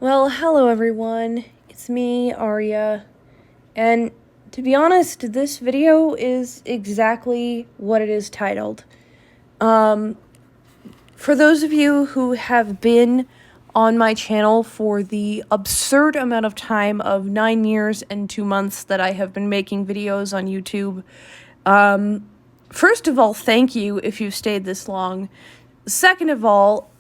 Well, hello everyone. It's me, Arya. And to be honest, this video is exactly what it is titled. Um, for those of you who have been on my channel for the absurd amount of time of 9 years and 2 months that I have been making videos on YouTube, first of all, thank you if you've stayed this long. Second of all,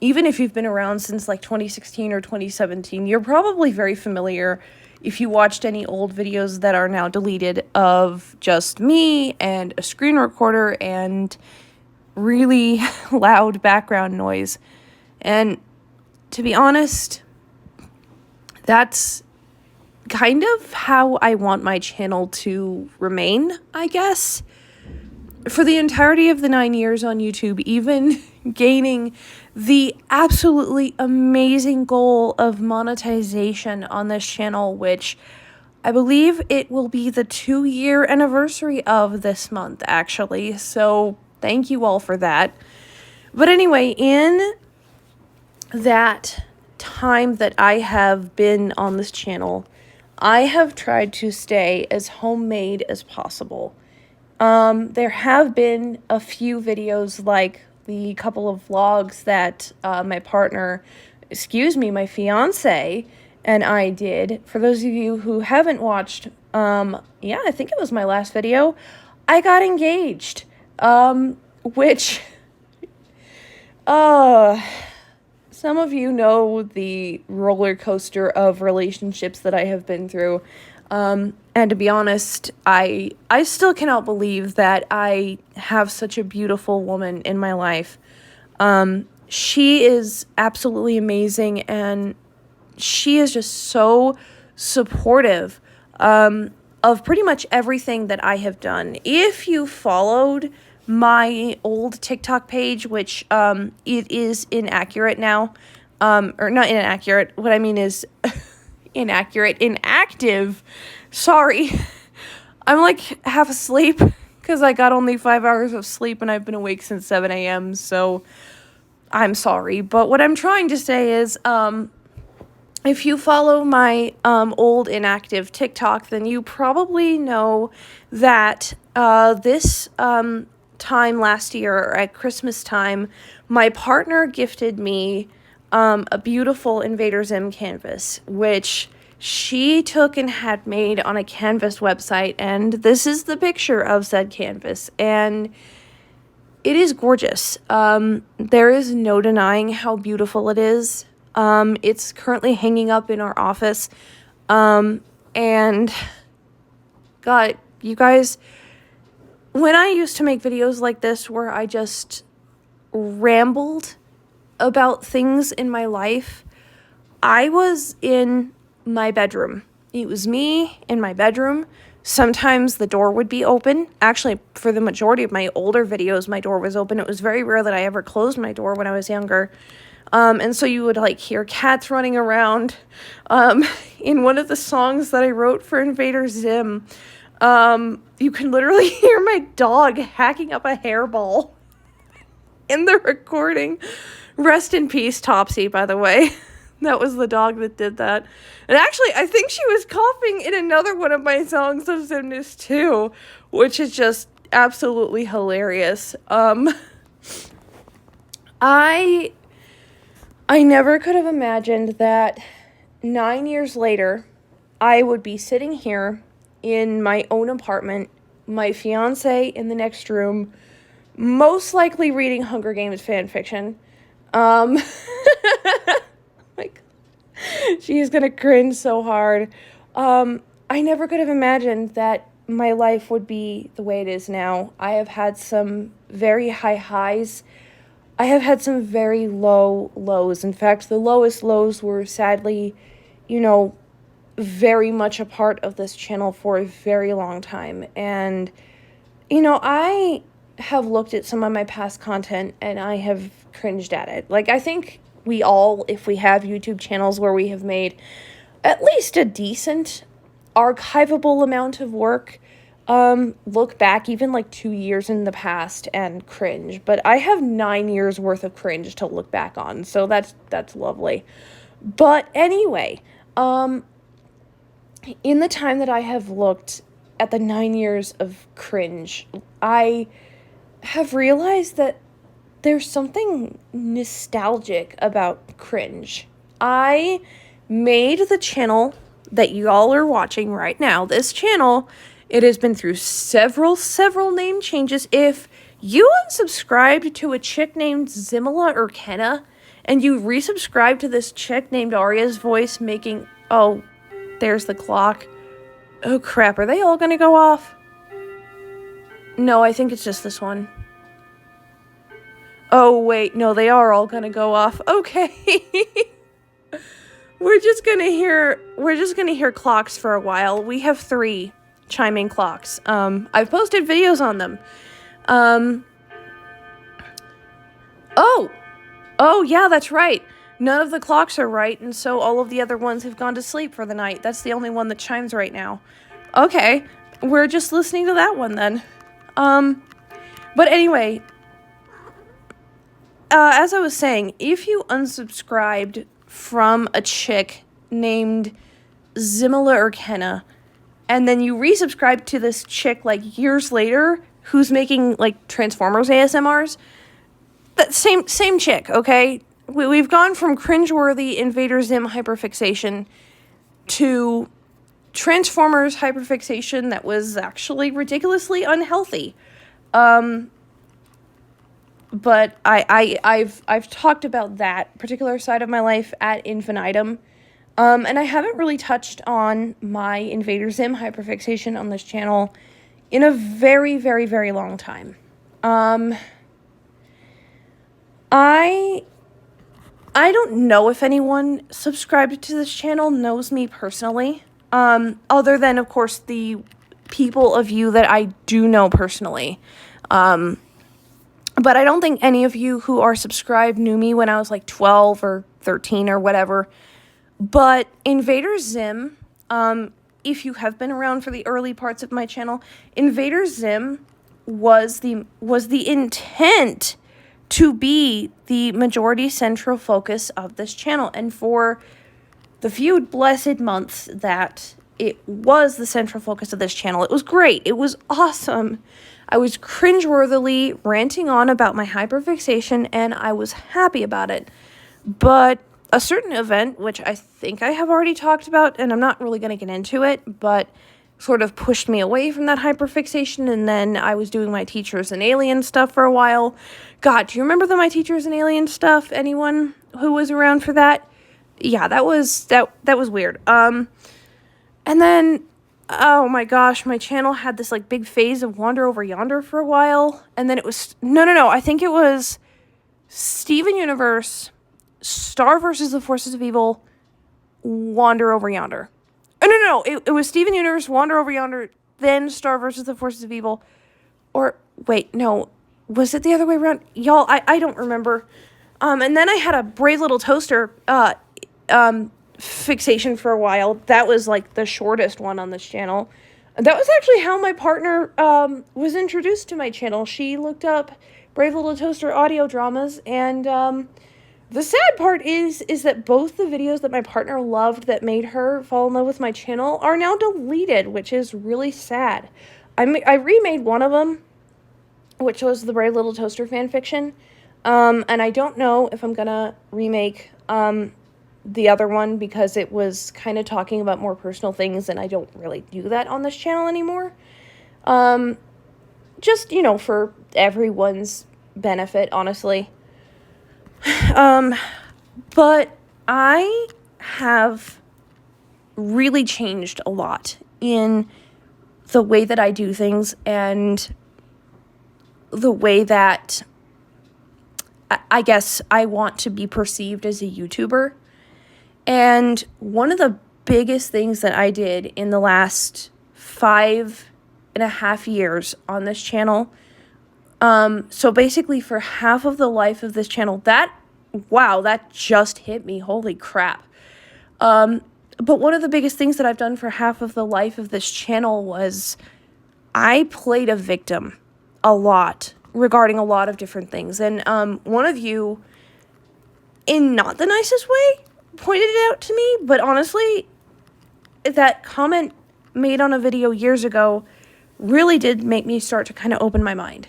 even if you've been around since like 2016 or 2017, you're probably very familiar if you watched any old videos that are now deleted of just me and a screen recorder and really loud background noise. And to be honest, that's kind of how I want my channel to remain, I guess. For the entirety of the 9 years on YouTube, even gaining the absolutely amazing goal of monetization on this channel, which I believe it will be the 2-year anniversary of this month, actually. So thank you all for that. But anyway, in that time that I have been on this channel, I have tried to stay as homemade as possible. There have been a few videos, like the couple of vlogs that my fiance and I did. For those of you who haven't watched, I think it was my last video, I got engaged, which, some of you know the roller coaster of relationships that I have been through. And to be honest, I still cannot believe that I have such a beautiful woman in my life. She is absolutely amazing, and she is just so supportive of pretty much everything that I have done. If you followed my old TikTok page, which it is inaccurate now, or not inaccurate, what I mean is inactive. Sorry. I'm like half asleep because I got only 5 hours of sleep and I've been awake since 7 a.m. So I'm sorry. But what I'm trying to say is, if you follow my old inactive TikTok, then you probably know that this time last year, or at Christmas time, my partner gifted me a beautiful Invader Zim canvas, which she took and had made on a Canvas website, and this is the picture of said canvas, and it is gorgeous. There is no denying how beautiful it is. It's currently hanging up in our office, and God, you guys, when I used to make videos like this where I just rambled about things in my life, I was in my bedroom. It was me in my bedroom. Sometimes the door would be open. Actually, for the majority of my older videos, my door was open. It was very rare that I ever closed my door when I was younger. And so you would like hear cats running around. In one of the songs that I wrote for Invader Zim, you can literally hear my dog hacking up a hairball in the recording. Rest in peace, Topsy, by the way. That was the dog that did that. And actually, I think she was coughing in another one of my songs of Zimness too, which is just absolutely hilarious. I never could have imagined that 9 years later, I would be sitting here in my own apartment, my fiance in the next room, most likely reading Hunger Games fan fiction. Like, she's gonna cringe so hard. I never could have imagined that my life would be the way it is now. I have had some very high highs. I have had some very low lows. In fact, the lowest lows were sadly, very much a part of this channel for a very long time. And, I have looked at some of my past content and I have cringed at it. Like, I think we all, if we have YouTube channels where we have made at least a decent archivable amount of work, look back even like 2 years in the past and cringe. But I have 9 years worth of cringe to look back on, so that's lovely. But anyway, in the time that I have looked at the 9 years of cringe, I have realized that there's something nostalgic about cringe. I made the channel that y'all are watching right now. This channel, it has been through several name changes. If you unsubscribed to a chick named Zimala or Kenna, and you resubscribed to this chick named Arya's voice making... Oh, there's the clock. Oh crap, are they all gonna go off? No, I think it's just this one. Oh wait, no, they are all gonna go off. Okay. We're just gonna hear clocks for a while. We have 3 chiming clocks. I've posted videos on them. Oh yeah, that's right. None of the clocks are right, and so all of the other ones have gone to sleep for the night. That's the only one that chimes right now. Okay, we're just listening to that one then. But anyway, as I was saying, if you unsubscribed from a chick named Zimala or Kenna, and then you resubscribed to this chick like years later who's making like Transformers ASMRs, that same chick, okay? We've gone from cringeworthy Invader Zim hyperfixation to Transformers hyperfixation that was actually ridiculously unhealthy. But I've talked about that particular side of my life ad infinitum. And I haven't really touched on my Invader Zim hyperfixation on this channel in a very long time. I don't know if anyone subscribed to this channel knows me personally, other than, of course, the people of you that I do know personally. But I don't think any of you who are subscribed knew me when I was like 12 or 13 or whatever. But Invader Zim, if you have been around for the early parts of my channel, Invader Zim was the intent to be the majority central focus of this channel. And for the few blessed months that it was the central focus of this channel, it was great. It was awesome. I was cringeworthily ranting on about my hyperfixation, and I was happy about it. But a certain event, which I think I have already talked about, and I'm not really going to get into it, but sort of pushed me away from that hyperfixation, and then I was doing my Teachers and Alien stuff for a while. God, do you remember my Teachers and Alien stuff? Anyone who was around for that? Yeah, that was weird. And then, oh my gosh, my channel had this like big phase of Wander Over Yonder for a while, and then it was no, I think it was Steven Universe, Star versus the Forces of Evil, Wander Over Yonder. Oh, no, it was Steven Universe, Wander Over Yonder, then Star versus the Forces of Evil. Or, wait, no, was it the other way around? Y'all, I don't remember. And then I had a Brave Little Toaster fixation for a while. That was, like, the shortest one on this channel. That was actually how my partner was introduced to my channel. She looked up Brave Little Toaster audio dramas, and the sad part is that both the videos that my partner loved that made her fall in love with my channel are now deleted, which is really sad. I remade one of them, which was the Brave Little Toaster fanfiction, and I don't know if I'm gonna remake the other one because it was kind of talking about more personal things, and I don't really do that on this channel anymore. Just, you know, for everyone's benefit, honestly. But I have really changed a lot in the way that I do things and the way that I guess I want to be perceived as a YouTuber. And one of the biggest things that I did in the last 5.5 years on this channel, so basically for half of the life of this channel, that just hit me. Holy crap. But one of the biggest things that I've done for half of the life of this channel was I played a victim a lot regarding a lot of different things. And one of you, in not the nicest way, pointed it out to me, but honestly, that comment made on a video years ago really did make me start to kind of open my mind.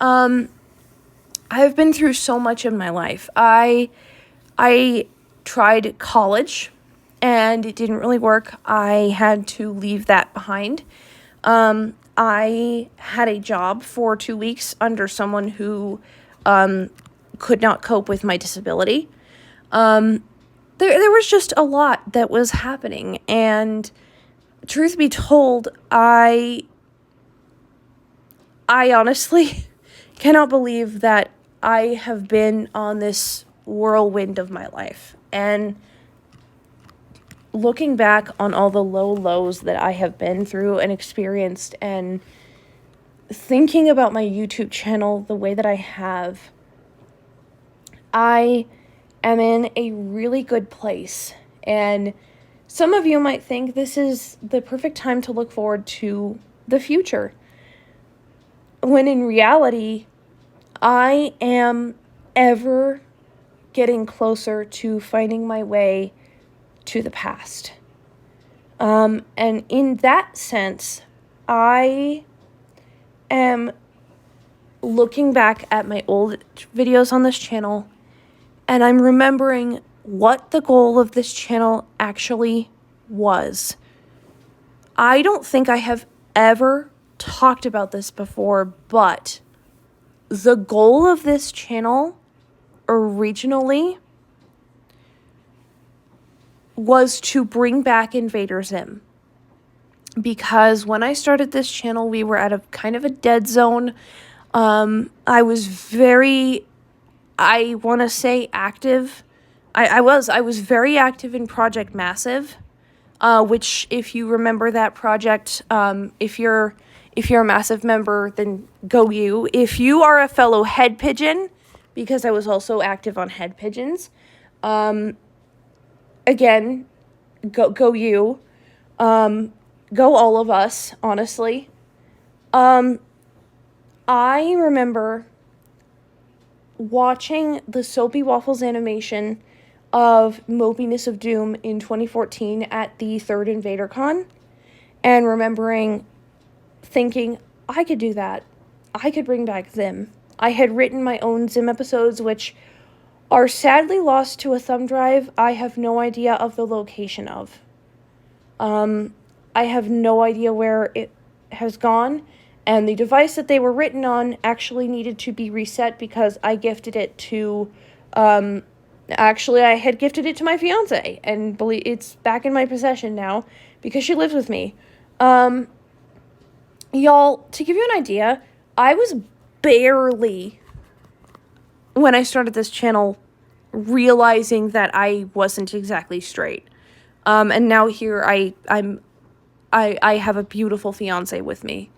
I've been through so much in my life. I tried college, and it didn't really work. I had to leave that behind. I had a job for 2 weeks under someone who could not cope with my disability. There was just a lot that was happening, and truth be told, I honestly cannot believe that I have been on this whirlwind of my life. And looking back on all the low lows that I have been through and experienced, and thinking about my YouTube channel the way that I have, I am in a really good place. And some of you might think this is the perfect time to look forward to the future, when in reality, I am ever getting closer to finding my way to the past. And in that sense, I am looking back at my old videos on this channel, and I'm remembering what the goal of this channel actually was. I don't think I have ever talked about this before, but the goal of this channel originally was to bring back Invader Zim. Because when I started this channel, we were at a kind of a dead zone. I was very, I want to say active. I was very active in Project Massive, which, if you remember that project, if you're a Massive member, then go you. If you are a fellow Head Pigeon, because I was also active on Head Pigeons, again, go you. Go all of us, honestly. I remember watching the Soapy Waffles animation of Mopiness of Doom in 2014 at the 3rd InvaderCon, and remembering thinking, I could do that. I could bring back Zim. I had written my own Zim episodes, which are sadly lost to a thumb drive I have no idea of the location of. I have no idea where it has gone, and the device that they were written on actually needed to be reset because I gifted it to, actually I had gifted it to my fiance, and it's back in my possession now because she lives with me. Y'all, to give you an idea, I was barely, when I started this channel, realizing that I wasn't exactly straight. And now here I have a beautiful fiance with me,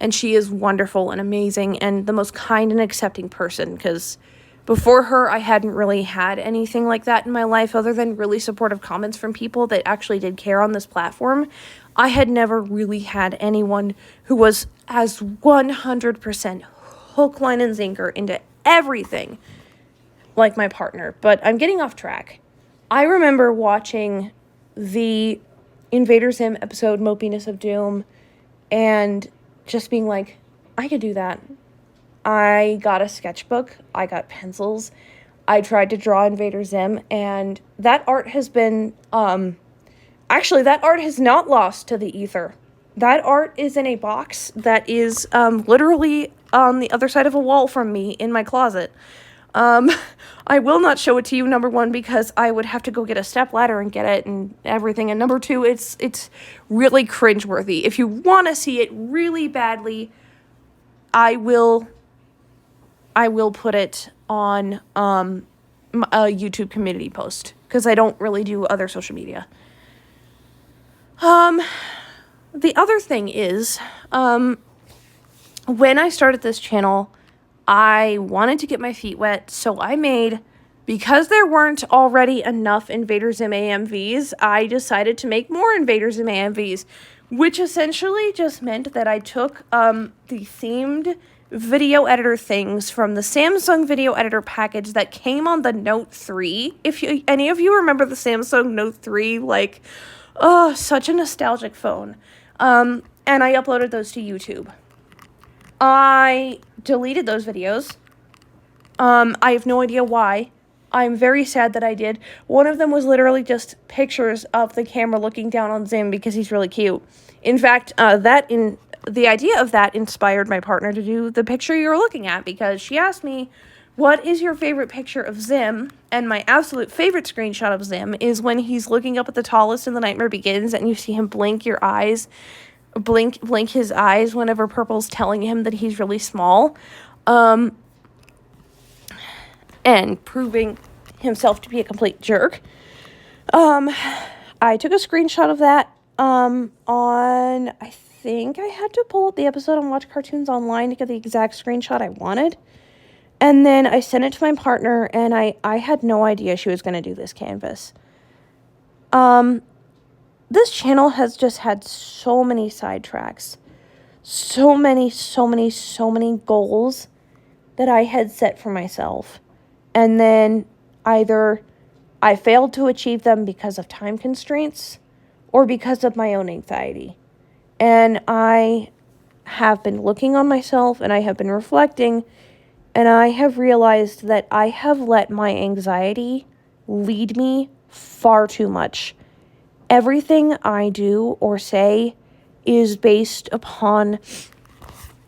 and she is wonderful and amazing and the most kind and accepting person, because before her, I hadn't really had anything like that in my life other than really supportive comments from people that actually did care on this platform. I had never really had anyone who was as 100% hook, line, and sinker into everything like my partner. But I'm getting off track. I remember watching the Invader Zim episode, Mopiness of Doom, and just being like, I could do that. I got a sketchbook, I got pencils, I tried to draw Invader Zim, and that art has been, actually, that art has not lost to the ether. That art is in a box that is, literally on the other side of a wall from me in my closet. I will not show it to you, number one, because I would have to go get a stepladder and get it and everything, and number two, it's really cringeworthy. If you want to see it really badly, I will put it on a YouTube community post, because I don't really do other social media. The other thing is, when I started this channel, I wanted to get my feet wet, so I made, because there weren't already enough Invader Zim AMVs, I decided to make more Invader Zim AMVs, which essentially just meant that I took the themed video editor things from the Samsung video editor package that came on the Note 3. If any of you remember the Samsung Note 3, like, oh, such a nostalgic phone. And I uploaded those to YouTube. I deleted those videos. I have no idea why. I'm very sad that I did. One of them was literally just pictures of the camera looking down on Zim because he's really cute. In fact, the idea of that inspired my partner to do the picture you're looking at, because she asked me, what is your favorite picture of Zim? And my absolute favorite screenshot of Zim is when he's looking up at the tallest in The Nightmare Begins and you see him blink his eyes whenever Purple's telling him that he's really small. And proving himself to be a complete jerk. I took a screenshot of that I think I had to pull up the episode and watch Cartoons Online to get the exact screenshot I wanted. And then I sent it to my partner, and I had no idea she was going to do this canvas. This channel has just had so many sidetracks. So many goals that I had set for myself. And then either I failed to achieve them because of time constraints or because of my own anxiety. And I have been looking on myself and I have been reflecting, and I have realized that I have let my anxiety lead me far too much. Everything I do or say is based upon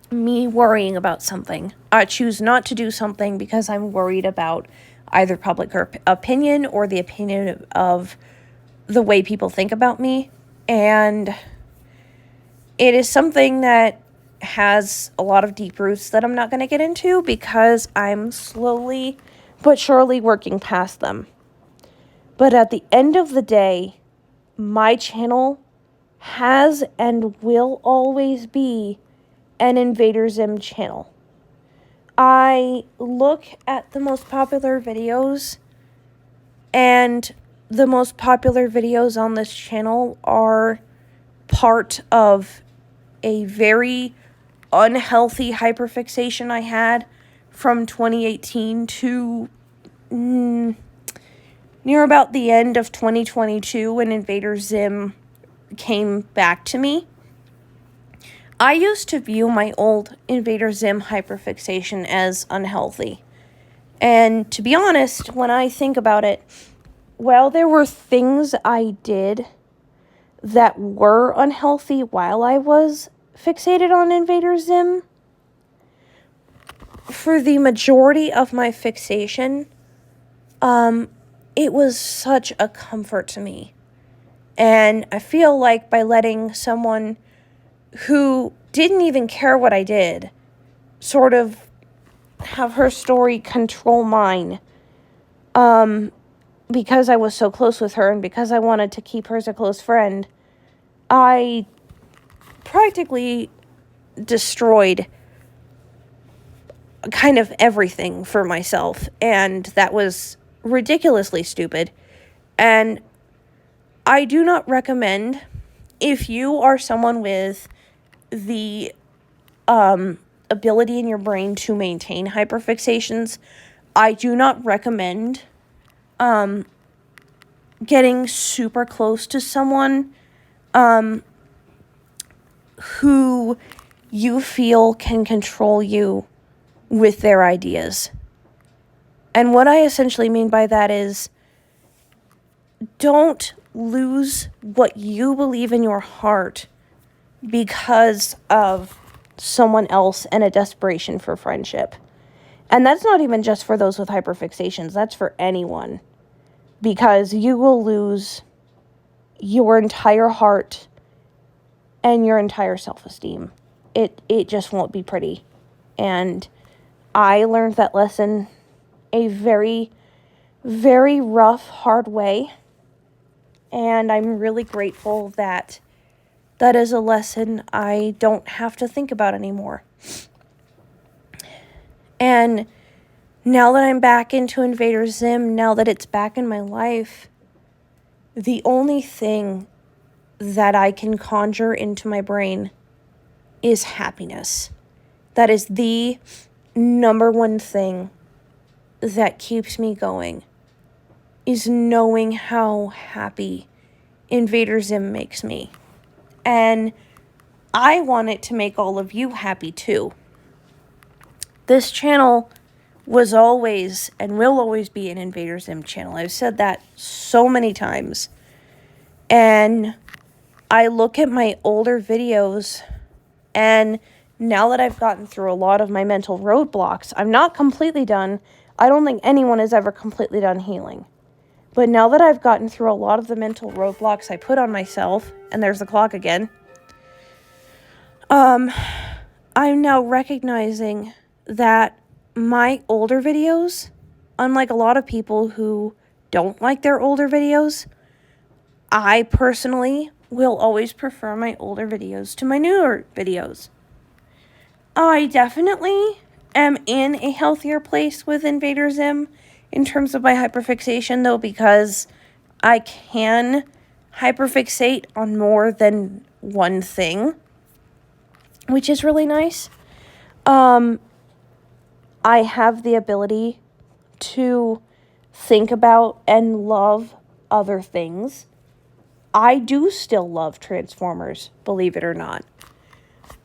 me worrying about something. I choose not to do something because I'm worried about either public opinion or the opinion of the way people think about me. And it is something that has a lot of deep roots that I'm not going to get into because I'm slowly but surely working past them. But at the end of the day, my channel has and will always be an Invader Zim channel. I look at the most popular videos, and the most popular videos on this channel are part of a very unhealthy hyperfixation I had from 2018 to near about the end of 2022 when Invader Zim came back to me. I used to view my old Invader Zim hyperfixation as unhealthy. And to be honest, when I think about it, well, there were things I did that were unhealthy while I was fixated on Invader Zim. For the majority of my fixation, it was such a comfort to me. And I feel like by letting someone who didn't even care what I did sort of have her story control mine, because I was so close with her and because I wanted to keep her as a close friend, I practically destroyed kind of everything for myself, and that was ridiculously stupid. And I do not recommend, if you are someone with the ability in your brain to maintain hyperfixations, I do not recommend getting super close to someone who you feel can control you with their ideas. And what I essentially mean by that is, don't lose what you believe in your heart because of someone else and a desperation for friendship. And that's not even just for those with hyperfixations. That's for anyone. Because you will lose your entire heart and your entire self-esteem. It just won't be pretty. And I learned that lesson a very, very rough, hard way. And I'm really grateful that that is a lesson I don't have to think about anymore. And now that I'm back into Invader Zim, now that it's back in my life, the only thing that I can conjure into my brain is happiness. That is the number one thing that keeps me going, is knowing how happy Invader Zim makes me. And I want it to make all of you happy too. This channel was always and will always be an Invader Zim channel. I've said that so many times. And I look at my older videos, and now that I've gotten through a lot of my mental roadblocks, I'm not completely done. I don't think anyone is ever completely done healing. But now that I've gotten through a lot of the mental roadblocks I put on myself, and there's the clock again, I'm now recognizing that my older videos, unlike a lot of people who don't like their older videos, I personally will always prefer my older videos to my newer videos. I definitely am in a healthier place with Invader Zim in terms of my hyperfixation, though, because I can hyperfixate on more than one thing, which is really nice. I have the ability to think about and love other things. I do still love Transformers, believe it or not.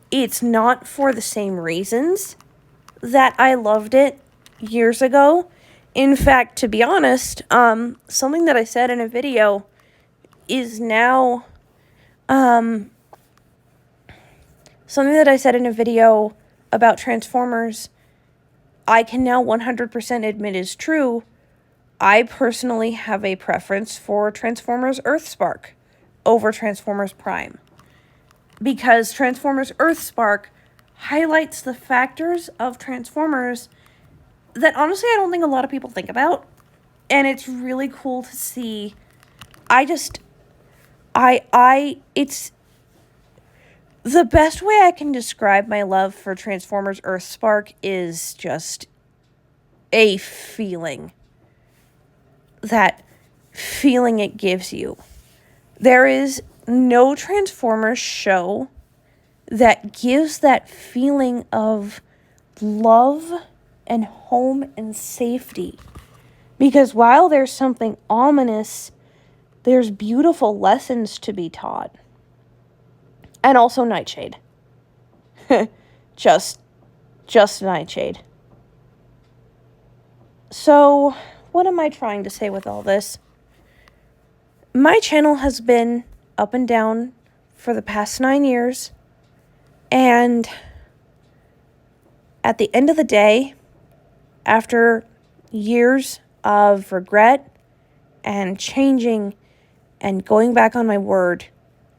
It's not for the same reasons that I loved it years ago. In fact, to be honest, something that I said in a video is now, something that I said in a video about Transformers, I can now 100% admit is true. I personally have a preference for Transformers Earthspark over Transformers Prime, because Transformers Earthspark highlights the factors of Transformers that honestly I don't think a lot of people think about, and it's really cool to see. It's the best way I can describe my love for Transformers Earthspark is just a feeling. That feeling it gives you. There is no Transformers show that gives that feeling of love and home and safety. Because while there's something ominous, there's beautiful lessons to be taught. And also Nightshade. just Nightshade. So, what am I trying to say with all this? My channel has been up and down for the past 9 years. And at the end of the day, after years of regret and changing and going back on my word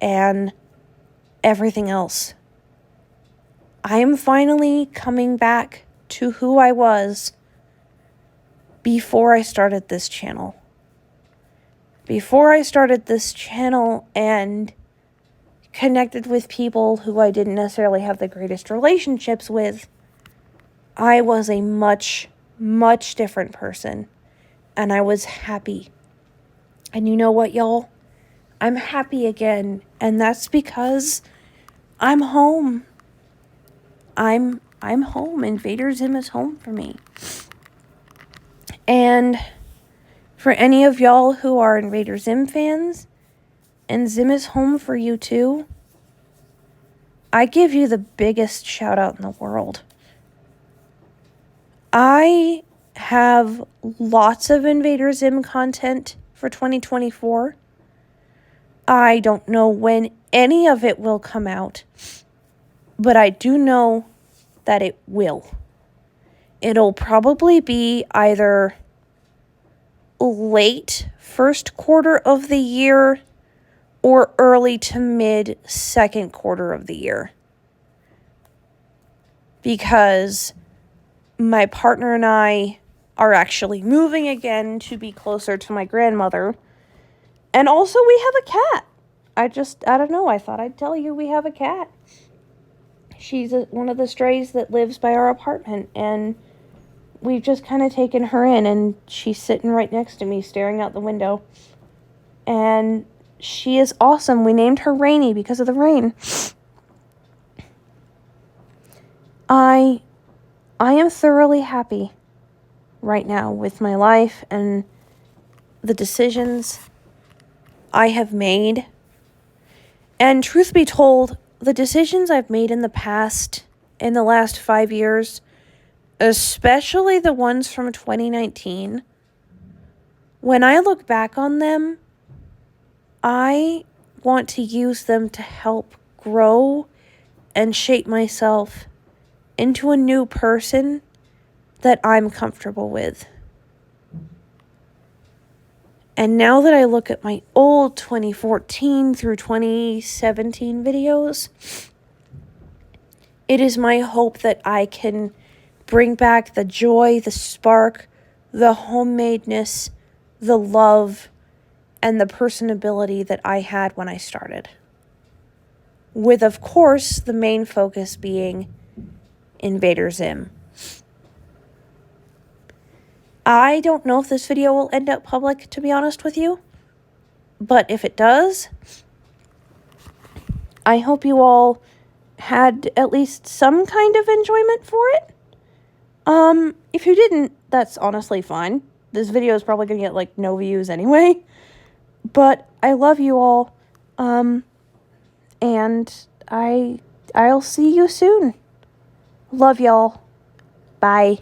and everything else, I am finally coming back to who I was before I started this channel. Before I started this channel and connected with people who I didn't necessarily have the greatest relationships with, I was a much, much different person. And I was happy. And you know what, y'all? I'm happy again. And that's because I'm home. I'm home. Invader Zim is home for me. And for any of y'all who are Invader Zim fans, and Zim is home for you too, I give you the biggest shout out in the world. I have lots of Invader Zim content for 2024. I don't know when any of it will come out, but I do know that it will. It'll probably be either late first quarter of the year or early to mid second quarter of the year. Because my partner and I are actually moving again to be closer to my grandmother. And also we have a cat. I don't know, I thought I'd tell you we have a cat. She's one of the strays that lives by our apartment, and we've just kind of taken her in, and she's sitting right next to me staring out the window. And she is awesome. We named her Rainy because of the rain. I am thoroughly happy right now with my life and the decisions I have made. And truth be told, the decisions I've made in the last 5 years, especially the ones from 2019, when I look back on them, I want to use them to help grow and shape myself into a new person that I'm comfortable with. And now that I look at my old 2014 through 2017 videos, it is my hope that I can bring back the joy, the spark, the homemadeness, the love, and the personability that I had when I started. With, of course, the main focus being Invader Zim. I don't know if this video will end up public, to be honest with you. But if it does, I hope you all had at least some kind of enjoyment for it. If you didn't, that's honestly fine. This video is probably going to get, like, no views anyway. But I love you all. And I'll see you soon. Love y'all. Bye.